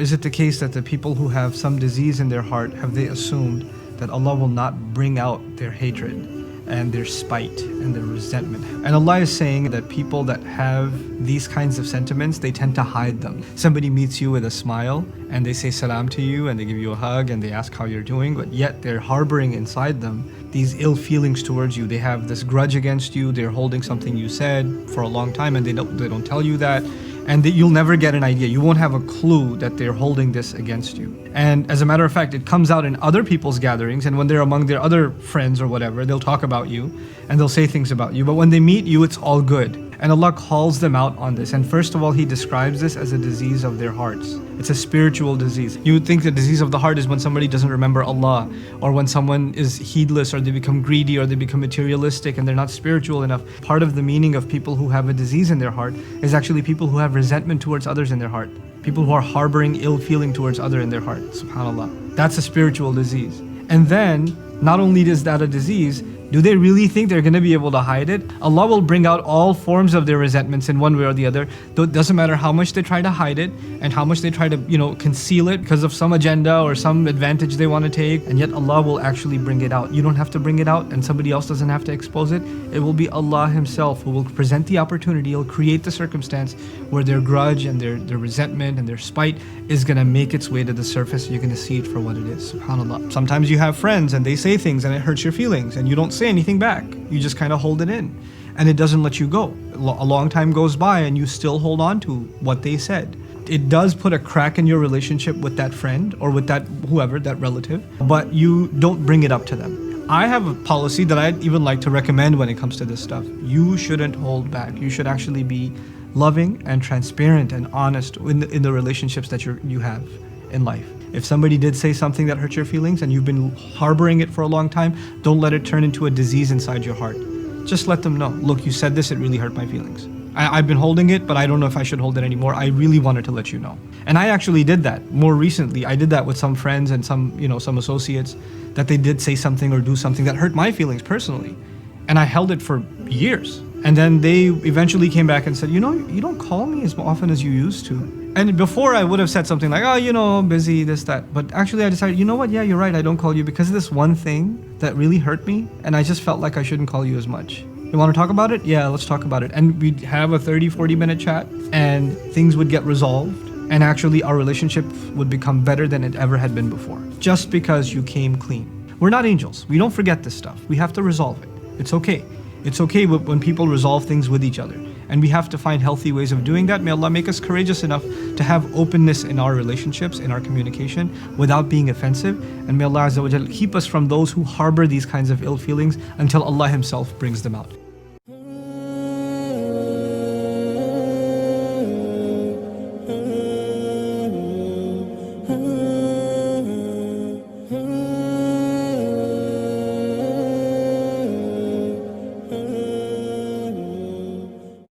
is it the case that the people who have some disease in their heart, have they assumed that Allah will not bring out their hatred and their spite and their resentment? And Allah is saying that people that have these kinds of sentiments, they tend to hide them. Somebody meets you with a smile and they say salam to you and they give you a hug and they ask how you're doing, but yet they're harboring inside them these ill feelings towards you. They have this grudge against you. They're holding something you said for a long time and they don't tell you that. And you'll never get an idea. You won't have a clue that they're holding this against you. And as a matter of fact, it comes out in other people's gatherings, and when they're among their other friends or whatever, they'll talk about you and they'll say things about you. But when they meet you, it's all good. And Allah calls them out on this. And first of all, He describes this as a disease of their hearts. It's a spiritual disease. You would think the disease of the heart is when somebody doesn't remember Allah, or when someone is heedless, or they become greedy, or they become materialistic and they're not spiritual enough. Part of the meaning of people who have a disease in their heart is actually people who have resentment towards others in their heart. People who are harboring ill feeling towards others in their heart. SubhanAllah. That's a spiritual disease. And then, not only is that a disease, do they really think they're going to be able to hide it? Allah will bring out all forms of their resentments in one way or the other. Though it doesn't matter how much they try to hide it and how much they try to, conceal it because of some agenda or some advantage they want to take. And yet Allah will actually bring it out. You don't have to bring it out and somebody else doesn't have to expose it. It will be Allah Himself who will present the opportunity. He'll create the circumstance where their grudge and their resentment and their spite is going to make its way to the surface. You're going to see it for what it is. SubhanAllah. Sometimes you have friends and they say things and it hurts your feelings and you don't say anything back. You just kind of hold it in and it doesn't let you go. A long time goes by and you still hold on to what they said. It does put a crack in your relationship with that friend or with that whoever, that relative, but you don't bring it up to them. I have a policy that I'd even like to recommend when it comes to this stuff. You shouldn't hold back. You should actually be loving and transparent and honest in the relationships that you have in life. If somebody did say something that hurt your feelings and you've been harboring it for a long time, don't let it turn into a disease inside your heart. Just let them know, look, you said this, it really hurt my feelings. I've been holding it, but I don't know if I should hold it anymore. I really wanted to let you know. And I actually did that more recently. I did that with some friends and some associates, that they did say something or do something that hurt my feelings personally. And I held it for years. And then they eventually came back and said, you don't call me as often as you used to. And before I would have said something like, busy, this, that. But actually I decided, you know what? Yeah, you're right. I don't call you because of this one thing that really hurt me. And I just felt like I shouldn't call you as much. You want to talk about it? Yeah, let's talk about it. And we'd have a 30-40 minute chat and things would get resolved. And actually our relationship would become better than it ever had been before. Just because you came clean. We're not angels. We don't forget this stuff. We have to resolve it. It's okay. It's okay when people resolve things with each other. And we have to find healthy ways of doing that. May Allah make us courageous enough to have openness in our relationships, in our communication, without being offensive. And may Allah Azza wa Jal keep us from those who harbor these kinds of ill feelings until Allah Himself brings them out.